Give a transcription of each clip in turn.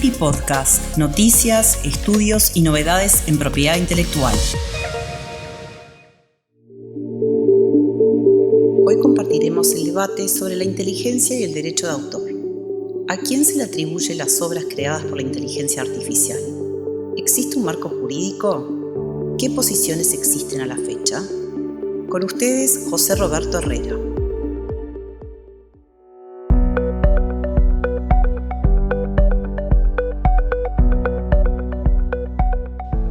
ACIPI Podcast, noticias, estudios y novedades en propiedad intelectual. Hoy compartiremos el debate sobre la inteligencia y el derecho de autor. ¿A quién se le atribuye las obras creadas por la inteligencia artificial? ¿Existe un marco jurídico? ¿Qué posiciones existen a la fecha? Con ustedes, José Roberto Herrera.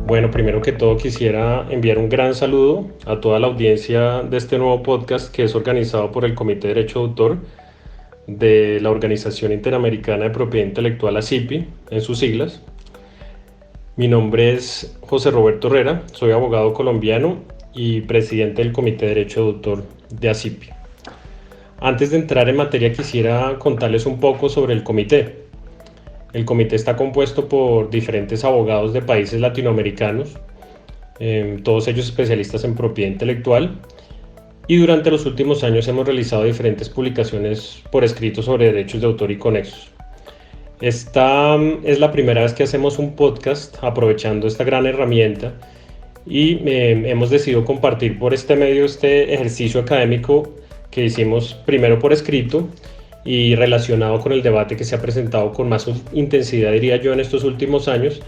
Bueno, primero que todo quisiera enviar un gran saludo a toda la audiencia de este nuevo podcast que es organizado por el Comité de Derecho de Autor de la Organización Interamericana de Propiedad Intelectual, ACIPI, en sus siglas. Mi nombre es José Roberto Herrera, soy abogado colombiano y presidente del Comité de Derecho de Autor de ACIPI. Antes de entrar en materia quisiera contarles un poco sobre el comité. El comité está compuesto por diferentes abogados de países latinoamericanos, todos ellos especialistas en propiedad intelectual, y durante los últimos años hemos realizado diferentes publicaciones por escrito sobre derechos de autor y conexos. Esta es la primera vez que hacemos un podcast aprovechando esta gran herramienta y hemos decidido compartir por este medio este ejercicio académico que hicimos primero por escrito y relacionado con el debate que se ha presentado con más intensidad, diría yo, en estos últimos años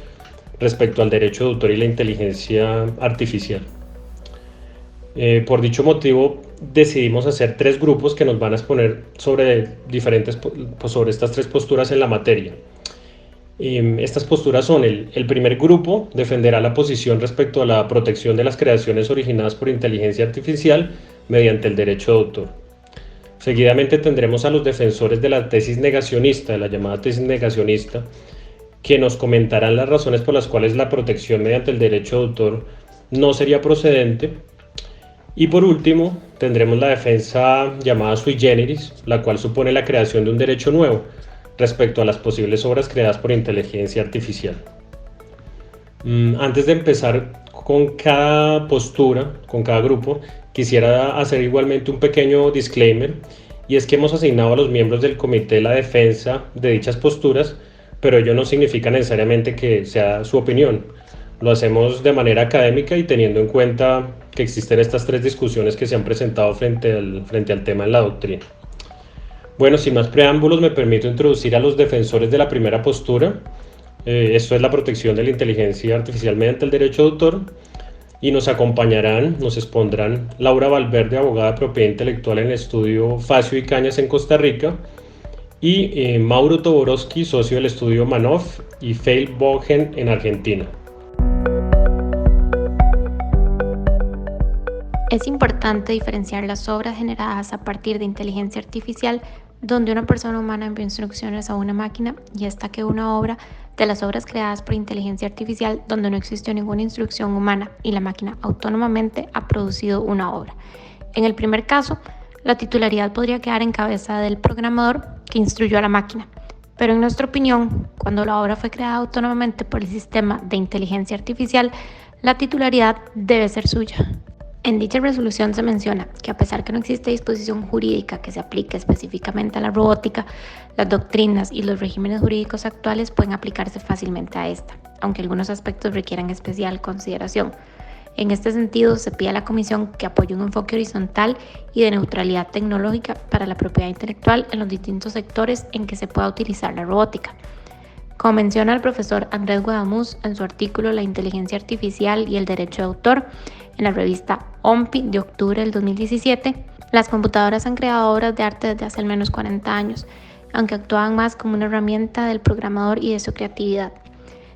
respecto al derecho de autor y la inteligencia artificial. Por dicho motivo decidimos hacer 3 grupos que nos van a exponer sobre estas 3 posturas en la materia. Estas posturas son: el primer grupo defenderá la posición respecto a la protección de las creaciones originadas por inteligencia artificial mediante el derecho de autor. Seguidamente tendremos a los defensores de la tesis negacionista, de la llamada tesis negacionista, que nos comentarán las razones por las cuales la protección mediante el derecho de autor no sería procedente. Y por último, tendremos la defensa llamada sui generis, la cual supone la creación de un derecho nuevo respecto a las posibles obras creadas por inteligencia artificial. Antes de empezar con cada postura, con cada grupo, quisiera hacer igualmente un pequeño disclaimer, y es que hemos asignado a los miembros del comité la defensa de dichas posturas, pero ello no significa necesariamente que sea su opinión. Lo hacemos de manera académica y teniendo en cuenta que existen estas 3 discusiones que se han presentado frente al tema en la doctrina. Bueno, sin más preámbulos, me permito introducir a los defensores de la primera postura. Esto es la protección de la inteligencia artificial mediante el derecho de autor. Y nos acompañarán, nos expondrán Laura Valverde, abogada de propiedad intelectual en el estudio Facio y Cañas en Costa Rica, y Mauro Toborowski, socio del estudio Manoff y Feil Bogen en Argentina. Es importante diferenciar las obras generadas a partir de inteligencia artificial, donde una persona humana envió instrucciones a una máquina, y esta que una obra de las obras creadas por inteligencia artificial donde no existió ninguna instrucción humana y la máquina autónomamente ha producido una obra. En el primer caso, la titularidad podría quedar en cabeza del programador que instruyó a la máquina, pero en nuestra opinión, cuando la obra fue creada autónomamente por el sistema de inteligencia artificial, la titularidad debe ser suya. En dicha resolución se menciona que a pesar que no existe disposición jurídica que se aplique específicamente a la robótica, las doctrinas y los regímenes jurídicos actuales pueden aplicarse fácilmente a esta, aunque algunos aspectos requieran especial consideración. En este sentido, se pide a la Comisión que apoye un enfoque horizontal y de neutralidad tecnológica para la propiedad intelectual en los distintos sectores en que se pueda utilizar la robótica. Como menciona el profesor Andrés Guadamuz en su artículo La inteligencia artificial y el derecho de autor, en la revista OMPI de octubre del 2017, las computadoras han creado obras de arte desde hace al menos 40 años, aunque actuaban más como una herramienta del programador y de su creatividad.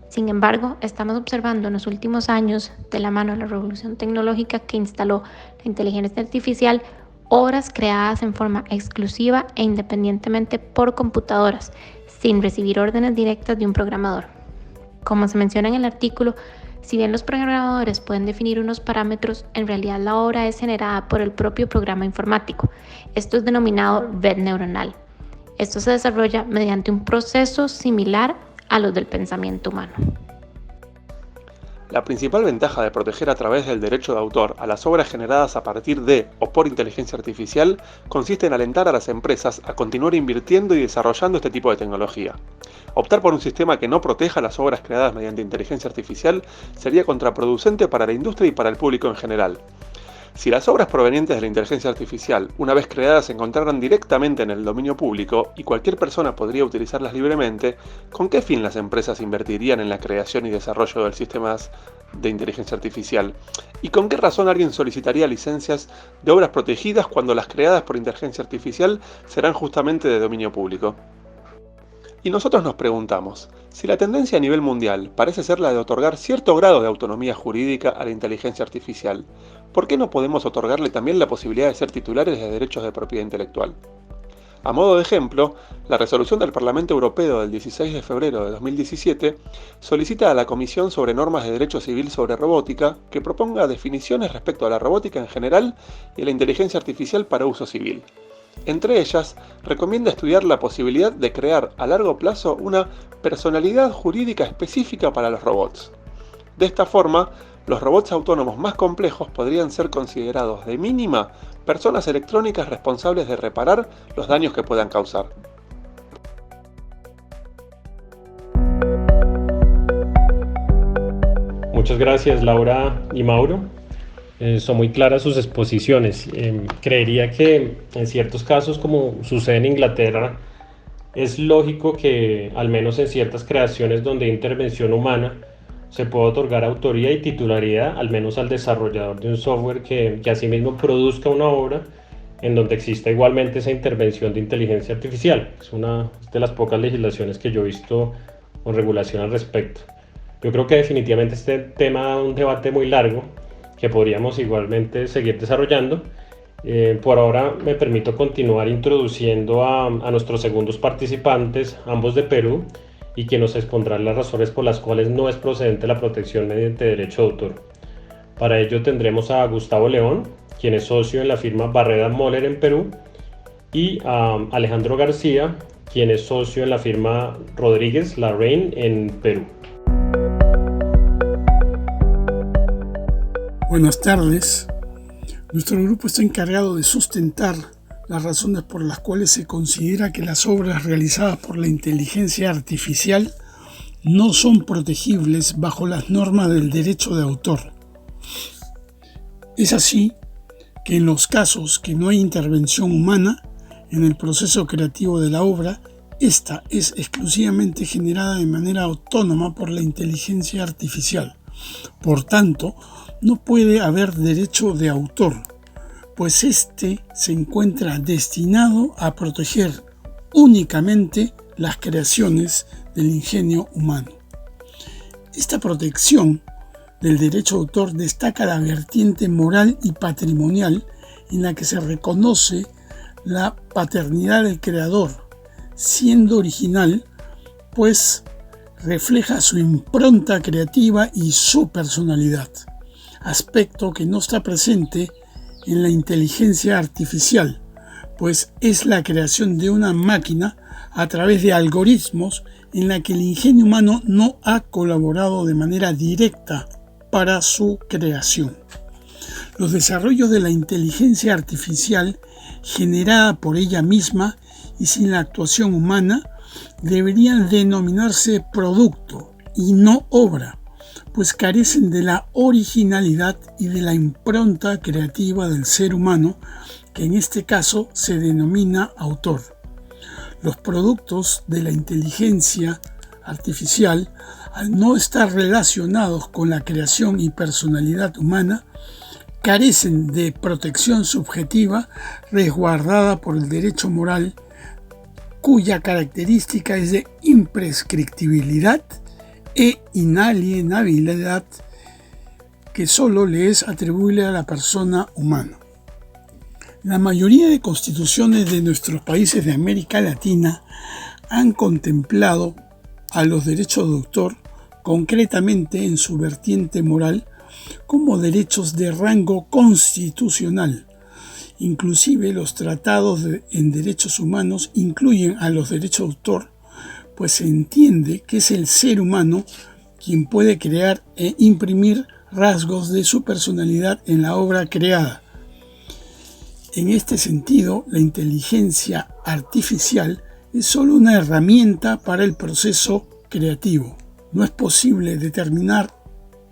Sin embargo, estamos observando en los últimos años, de la mano de la revolución tecnológica que instaló la inteligencia artificial, obras creadas en forma exclusiva e independientemente por computadoras, sin recibir órdenes directas de un programador. Como se menciona en el artículo, si bien los programadores pueden definir unos parámetros, en realidad la obra es generada por el propio programa informático. Esto es denominado red neuronal. Esto se desarrolla mediante un proceso similar a los del pensamiento humano. La principal ventaja de proteger a través del derecho de autor a las obras generadas a partir de o por inteligencia artificial consiste en alentar a las empresas a continuar invirtiendo y desarrollando este tipo de tecnología. Optar por un sistema que no proteja las obras creadas mediante inteligencia artificial sería contraproducente para la industria y para el público en general. Si las obras provenientes de la inteligencia artificial, una vez creadas, se encontraran directamente en el dominio público y cualquier persona podría utilizarlas libremente, ¿con qué fin las empresas invertirían en la creación y desarrollo de sistemas de inteligencia artificial? ¿Y con qué razón alguien solicitaría licencias de obras protegidas cuando las creadas por inteligencia artificial serán justamente de dominio público? Y nosotros nos preguntamos, si la tendencia a nivel mundial parece ser la de otorgar cierto grado de autonomía jurídica a la inteligencia artificial, ¿por qué no podemos otorgarle también la posibilidad de ser titulares de derechos de propiedad intelectual? A modo de ejemplo, la resolución del Parlamento Europeo del 16 de febrero de 2017 solicita a la Comisión sobre Normas de Derecho Civil sobre Robótica que proponga definiciones respecto a la robótica en general y a la inteligencia artificial para uso civil. Entre ellas, recomienda estudiar la posibilidad de crear a largo plazo una personalidad jurídica específica para los robots. De esta forma, los robots autónomos más complejos podrían ser considerados de mínima personas electrónicas responsables de reparar los daños que puedan causar. Muchas gracias, Laura y Mauro. Son muy claras sus exposiciones. Creería que en ciertos casos, como sucede en Inglaterra, es lógico que, al menos en ciertas creaciones donde hay intervención humana, se pueda otorgar autoría y titularidad, al menos al desarrollador de un software que asimismo produzca una obra en donde exista igualmente esa intervención de inteligencia artificial. Es una de las pocas legislaciones que yo he visto con regulación al respecto. Yo creo que definitivamente este tema da un debate muy largo que podríamos igualmente seguir desarrollando. Por ahora me permito continuar introduciendo a nuestros segundos participantes, ambos de Perú, y que nos expondrán las razones por las cuales no es procedente la protección mediante derecho de autor. Para ello tendremos a Gustavo León, quien es socio en la firma Barreda Moller en Perú, y a Alejandro García, quien es socio en la firma Rodríguez Larraín en Perú. Buenas tardes. Nuestro grupo está encargado de sustentar las razones por las cuales se considera que las obras realizadas por la inteligencia artificial no son protegibles bajo las normas del derecho de autor. Es así que en los casos que no hay intervención humana en el proceso creativo de la obra, esta es exclusivamente generada de manera autónoma por la inteligencia artificial. Por tanto, no puede haber derecho de autor, pues éste se encuentra destinado a proteger únicamente las creaciones del ingenio humano. Esta protección del derecho de autor destaca la vertiente moral y patrimonial en la que se reconoce la paternidad del creador, siendo original, pues refleja su impronta creativa y su personalidad, aspecto que no está presente en la inteligencia artificial, pues es la creación de una máquina a través de algoritmos en la que el ingenio humano no ha colaborado de manera directa para su creación. Los desarrollos de la inteligencia artificial generada por ella misma y sin la actuación humana deberían denominarse producto y no obra, pues carecen de la originalidad y de la impronta creativa del ser humano, que en este caso se denomina autor. Los productos de la inteligencia artificial, al no estar relacionados con la creación y personalidad humana, carecen de protección subjetiva resguardada por el derecho moral, cuya característica es de imprescriptibilidad e inalienabilidad que solo le es atribuible a la persona humana. La mayoría de constituciones de nuestros países de América Latina han contemplado a los derechos de autor, concretamente en su vertiente moral, como derechos de rango constitucional. Inclusive los tratados en derechos humanos incluyen a los derechos de autor, pues se entiende que es el ser humano quien puede crear e imprimir rasgos de su personalidad en la obra creada. En este sentido, la inteligencia artificial es solo una herramienta para el proceso creativo. No es posible determinar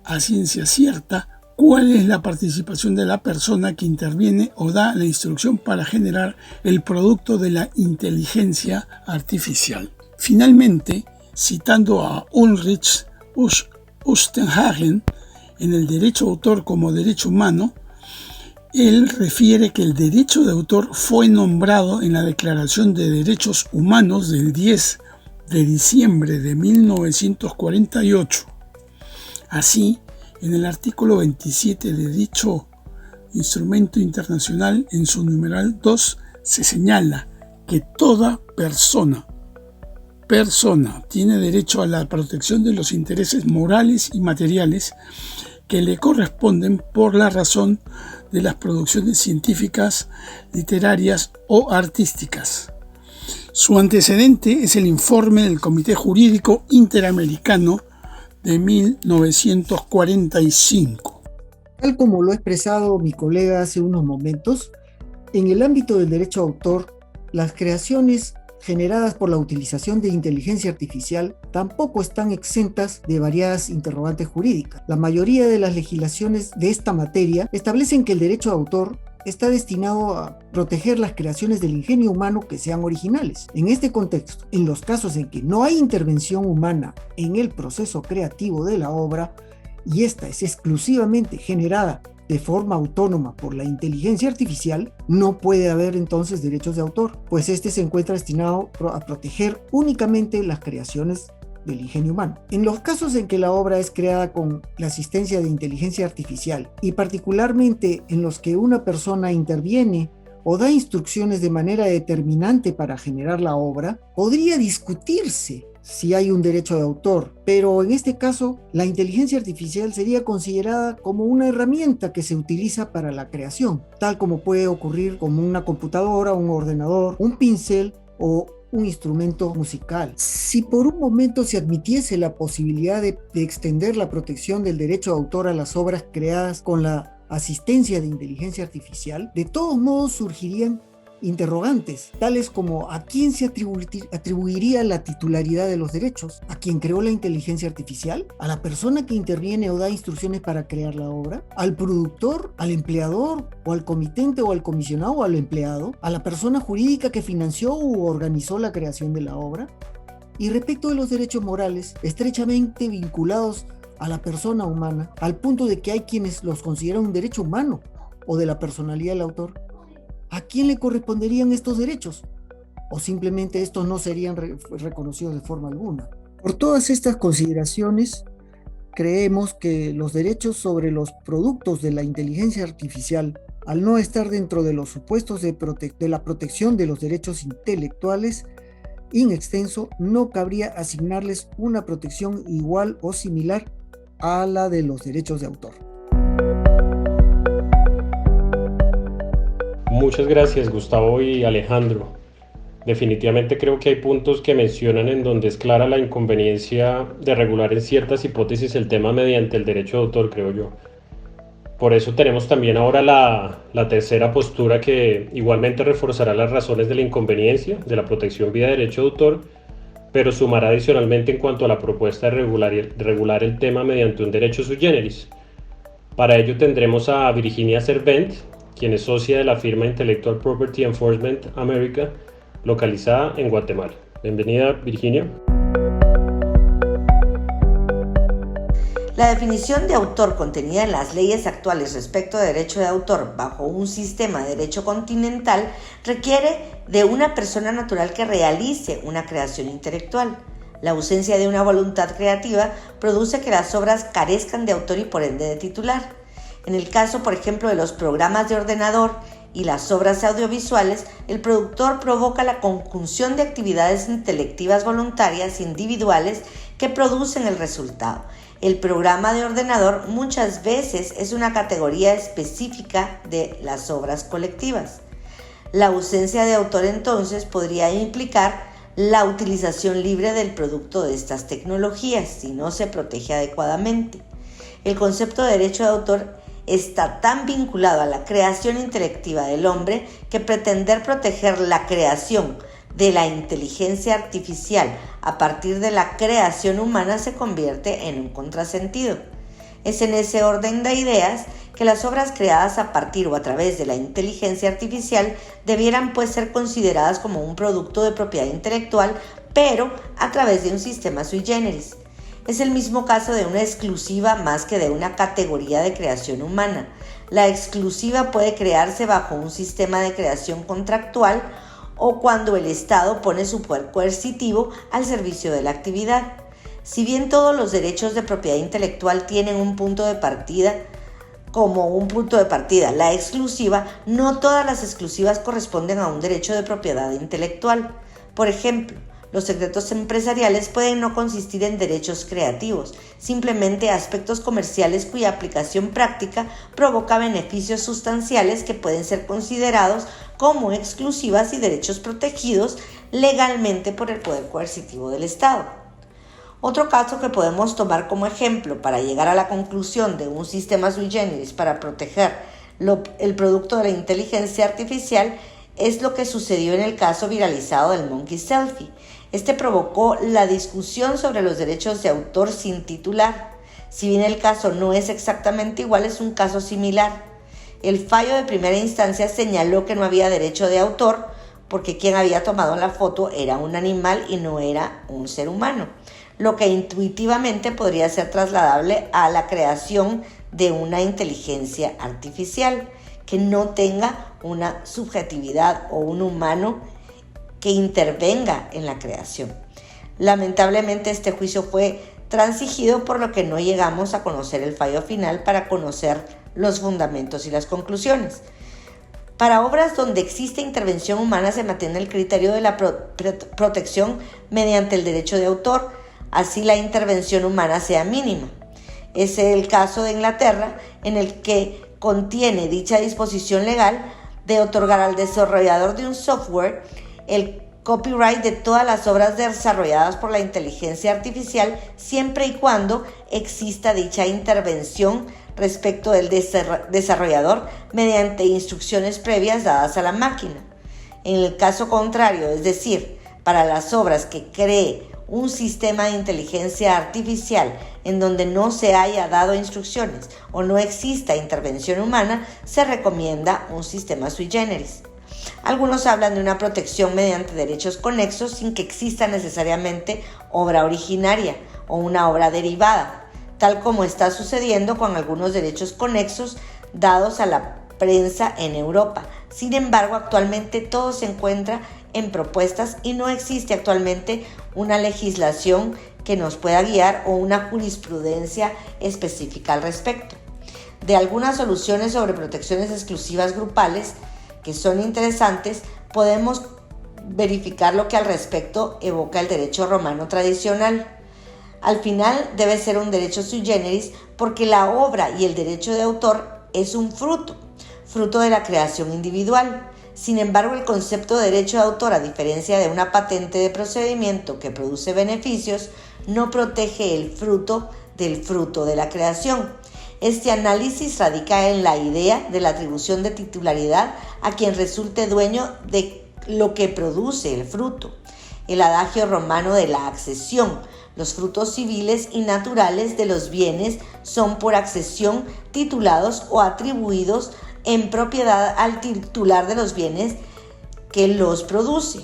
a ciencia cierta cuál es la participación de la persona que interviene o da la instrucción para generar el producto de la inteligencia artificial. Finalmente, citando a Ulrich Ustenhagen en el derecho de autor como derecho humano, él refiere que el derecho de autor fue nombrado en la Declaración de Derechos Humanos del 10 de diciembre de 1948. Así, en el artículo 27 de dicho instrumento internacional, en su numeral 2, se señala que toda persona tiene derecho a la protección de los intereses morales y materiales que le corresponden por la razón de las producciones científicas, literarias o artísticas. Su antecedente es el informe del Comité Jurídico Interamericano de 1945. Tal como lo ha expresado mi colega hace unos momentos, en el ámbito del derecho de autor, las creaciones generadas por la utilización de inteligencia artificial tampoco están exentas de variadas interrogantes jurídicas. La mayoría de las legislaciones de esta materia establecen que el derecho de autor está destinado a proteger las creaciones del ingenio humano que sean originales. En este contexto, en los casos en que no hay intervención humana en el proceso creativo de la obra y esta es exclusivamente generada de forma autónoma por la inteligencia artificial, no puede haber entonces derechos de autor, pues este se encuentra destinado a proteger únicamente las creaciones del ingenio humano. En los casos en que la obra es creada con la asistencia de inteligencia artificial y particularmente en los que una persona interviene o da instrucciones de manera determinante para generar la obra, podría discutirse si hay un derecho de autor, pero en este caso la inteligencia artificial sería considerada como una herramienta que se utiliza para la creación, tal como puede ocurrir con una computadora, un ordenador, un pincel o un instrumento musical. Si por un momento se admitiese la posibilidad de extender la protección del derecho de autor a las obras creadas con la asistencia de inteligencia artificial, de todos modos surgirían interrogantes, tales como ¿a quién se atribuiría la titularidad de los derechos? ¿A quien creó la inteligencia artificial? ¿A la persona que interviene o da instrucciones para crear la obra? ¿Al productor? ¿Al empleador? ¿O al comitente o al comisionado o al empleado? ¿A la persona jurídica que financió u organizó la creación de la obra? Y respecto de los derechos morales, estrechamente vinculados a la persona humana, al punto de que hay quienes los consideran un derecho humano o de la personalidad del autor, ¿a quién le corresponderían estos derechos? ¿O simplemente estos no serían reconocidos de forma alguna? Por todas estas consideraciones, creemos que los derechos sobre los productos de la inteligencia artificial, al no estar dentro de los supuestos de la protección de los derechos intelectuales, in extenso, no cabría asignarles una protección igual o similar a la de los derechos de autor. Muchas gracias, Gustavo y Alejandro. Definitivamente creo que hay puntos que mencionan en donde es clara la inconveniencia de regular en ciertas hipótesis el tema mediante el derecho de autor, creo yo. Por eso tenemos también ahora la tercera postura que igualmente reforzará las razones de la inconveniencia de la protección vía derecho de autor, pero sumará adicionalmente en cuanto a la propuesta de regular el tema mediante un derecho sui generis. Para ello tendremos a Virginia Servent, quien es socia de la firma Intellectual Property Enforcement America, localizada en Guatemala. Bienvenida, Virginia. La definición de autor contenida en las leyes actuales respecto de derecho de autor bajo un sistema de derecho continental requiere de una persona natural que realice una creación intelectual. La ausencia de una voluntad creativa produce que las obras carezcan de autor y por ende de titular. En el caso, por ejemplo, de los programas de ordenador y las obras audiovisuales, el productor provoca la conjunción de actividades intelectivas voluntarias individuales que producen el resultado. El programa de ordenador muchas veces es una categoría específica de las obras colectivas. La ausencia de autor entonces podría implicar la utilización libre del producto de estas tecnologías si no se protege adecuadamente. El concepto de derecho de autor está tan vinculado a la creación intelectiva del hombre que pretender proteger la creación de la inteligencia artificial a partir de la creación humana se convierte en un contrasentido. Es en ese orden de ideas que las obras creadas a partir o a través de la inteligencia artificial debieran pues ser consideradas como un producto de propiedad intelectual, pero a través de un sistema sui generis. Es el mismo caso de una exclusiva más que de una categoría de creación humana. La exclusiva puede crearse bajo un sistema de creación contractual o cuando el Estado pone su poder coercitivo al servicio de la actividad. Si bien todos los derechos de propiedad intelectual tienen un punto de partida, la exclusiva, no todas las exclusivas corresponden a un derecho de propiedad intelectual. Por ejemplo, los secretos empresariales pueden no consistir en derechos creativos, simplemente aspectos comerciales cuya aplicación práctica provoca beneficios sustanciales que pueden ser considerados como exclusivas y derechos protegidos legalmente por el poder coercitivo del Estado. Otro caso que podemos tomar como ejemplo para llegar a la conclusión de un sistema sui generis para proteger el producto de la inteligencia artificial es lo que sucedió en el caso viralizado del Monkey Selfie. Este provocó la discusión sobre los derechos de autor sin titular. Si bien el caso no es exactamente igual, es un caso similar. El fallo de primera instancia señaló que no había derecho de autor porque quien había tomado la foto era un animal y no era un ser humano, lo que intuitivamente podría ser trasladable a la creación de una inteligencia artificial que no tenga una subjetividad o un humano que intervenga en la creación. Lamentablemente este juicio fue transigido, por lo que no llegamos a conocer el fallo final para conocer los fundamentos y las conclusiones. Para obras donde existe intervención humana se mantiene el criterio de la protección mediante el derecho de autor, así la intervención humana sea mínima. Es el caso de Inglaterra, en el que contiene dicha disposición legal de otorgar al desarrollador de un software el copyright de todas las obras desarrolladas por la inteligencia artificial, siempre y cuando exista dicha intervención respecto del desarrollador mediante instrucciones previas dadas a la máquina. En el caso contrario, es decir, para las obras que cree un sistema de inteligencia artificial en donde no se haya dado instrucciones o no exista intervención humana, se recomienda un sistema sui generis. Algunos hablan de una protección mediante derechos conexos sin que exista necesariamente obra originaria o una obra derivada, tal como está sucediendo con algunos derechos conexos dados a la prensa en Europa. Sin embargo, actualmente todo se encuentra en propuestas y no existe actualmente una legislación que nos pueda guiar o una jurisprudencia específica al respecto. De algunas soluciones sobre protecciones exclusivas grupales que son interesantes, podemos verificar lo que al respecto evoca el derecho romano tradicional. Al final debe ser un derecho sui generis porque la obra y el derecho de autor es un fruto de la creación individual. Sin embargo, el concepto de derecho de autor, a diferencia de una patente de procedimiento que produce beneficios, no protege el fruto del fruto de la creación. Este análisis radica en la idea de la atribución de titularidad a quien resulte dueño de lo que produce el fruto. El adagio romano de la accesión: los frutos civiles y naturales de los bienes son por accesión titulados o atribuidos en propiedad al titular de los bienes que los produce.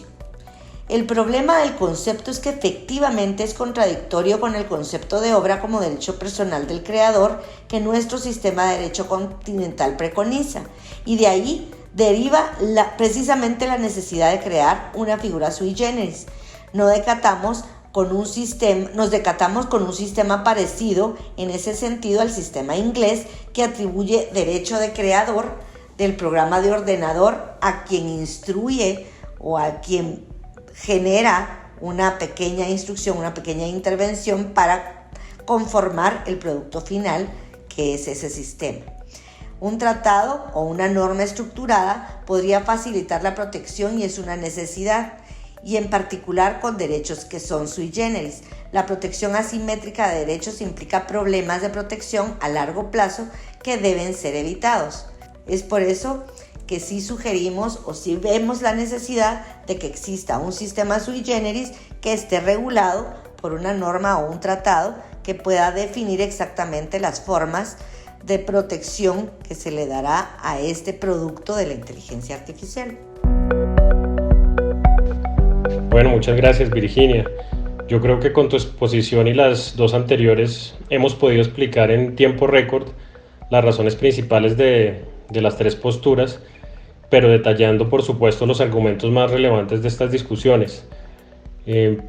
El problema del concepto es que efectivamente es contradictorio con el concepto de obra como derecho personal del creador que nuestro sistema de derecho continental preconiza, y de ahí deriva precisamente la necesidad de crear una figura sui generis. Nos decatamos con un sistema parecido en ese sentido al sistema inglés, que atribuye derecho de creador del programa de ordenador a quien instruye o a quien genera una pequeña instrucción, una pequeña intervención para conformar el producto final, que es ese sistema. Un tratado o una norma estructurada podría facilitar la protección y es una necesidad. y en particular con derechos que son sui generis. La protección asimétrica de derechos implica problemas de protección a largo plazo que deben ser evitados. Es por eso que sí sugerimos o sí vemos la necesidad de que exista un sistema sui generis que esté regulado por una norma o un tratado que pueda definir exactamente las formas de protección que se le dará a este producto de la inteligencia artificial. Bueno, muchas gracias, Virginia. Yo creo que con tu exposición y las dos anteriores hemos podido explicar en tiempo récord las razones principales de las tres posturas, pero detallando por supuesto los argumentos más relevantes de estas discusiones.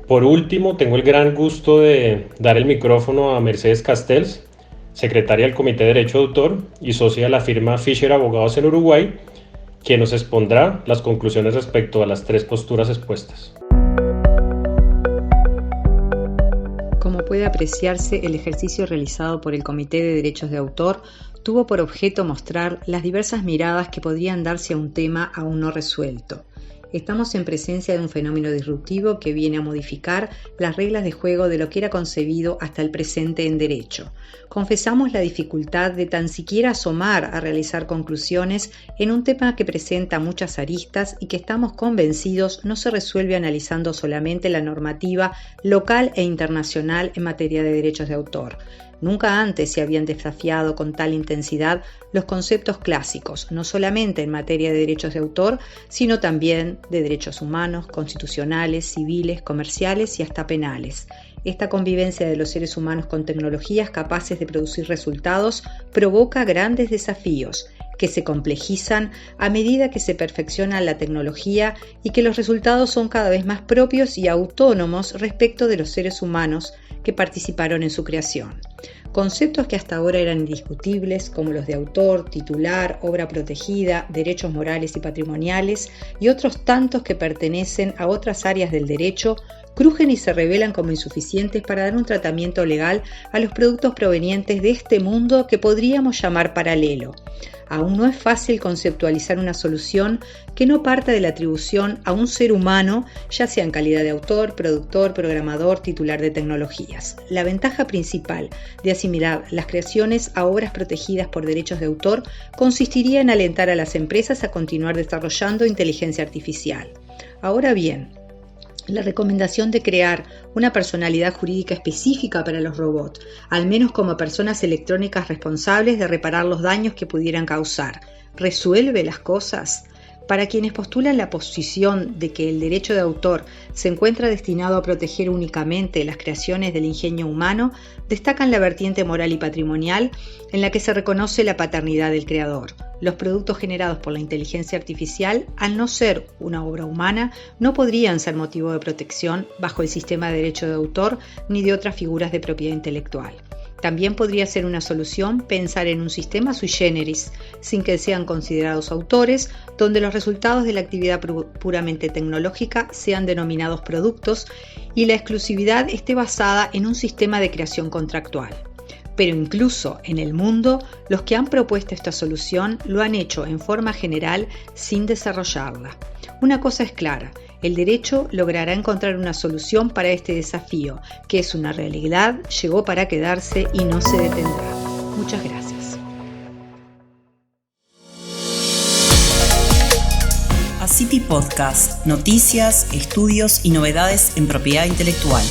Por último, tengo el gran gusto de dar el micrófono a Mercedes Castells, secretaria del Comité de Derecho de Autor y socia de la firma Fisher Abogados en Uruguay, quien nos expondrá las conclusiones respecto a las tres posturas expuestas. Como puede apreciarse, el ejercicio realizado por el Comité de Derechos de Autor tuvo por objeto mostrar las diversas miradas que podrían darse a un tema aún no resuelto. Estamos en presencia de un fenómeno disruptivo que viene a modificar las reglas de juego de lo que era concebido hasta el presente en derecho. Confesamos la dificultad de tan siquiera asomar a realizar conclusiones en un tema que presenta muchas aristas y que estamos convencidos no se resuelve analizando solamente la normativa local e internacional en materia de derechos de autor. Nunca antes se habían desafiado con tal intensidad los conceptos clásicos, no solamente en materia de derechos de autor, sino también de derechos humanos, constitucionales, civiles, comerciales y hasta penales. Esta convivencia de los seres humanos con tecnologías capaces de producir resultados provoca grandes desafíos que se complejizan a medida que se perfecciona la tecnología y que los resultados son cada vez más propios y autónomos respecto de los seres humanos que participaron en su creación. Conceptos que hasta ahora eran indiscutibles, como los de autor, titular, obra protegida, derechos morales y patrimoniales, y otros tantos que pertenecen a otras áreas del derecho, crujen y se revelan como insuficientes para dar un tratamiento legal a los productos provenientes de este mundo que podríamos llamar paralelo. Aún no es fácil conceptualizar una solución que no parta de la atribución a un ser humano, ya sea en calidad de autor, productor, programador, titular de tecnologías. La ventaja principal de asimilar las creaciones a obras protegidas por derechos de autor consistiría en alentar a las empresas a continuar desarrollando inteligencia artificial. Ahora bien, la recomendación de crear una personalidad jurídica específica para los robots, al menos como personas electrónicas responsables de reparar los daños que pudieran causar, ¿resuelve las cosas? Para quienes postulan la posición de que el derecho de autor se encuentra destinado a proteger únicamente las creaciones del ingenio humano, destacan la vertiente moral y patrimonial en la que se reconoce la paternidad del creador. Los productos generados por la inteligencia artificial, al no ser una obra humana, no podrían ser motivo de protección bajo el sistema de derecho de autor ni de otras figuras de propiedad intelectual. También podría ser una solución pensar en un sistema sui generis, sin que sean considerados autores, donde los resultados de la actividad puramente tecnológica sean denominados productos y la exclusividad esté basada en un sistema de creación contractual. Pero incluso en el mundo, los que han propuesto esta solución lo han hecho en forma general sin desarrollarla. Una cosa es clara, el derecho logrará encontrar una solución para este desafío, que es una realidad, llegó para quedarse y no se detendrá. Muchas gracias. ACIPI Podcast, noticias, estudios y novedades en propiedad intelectual.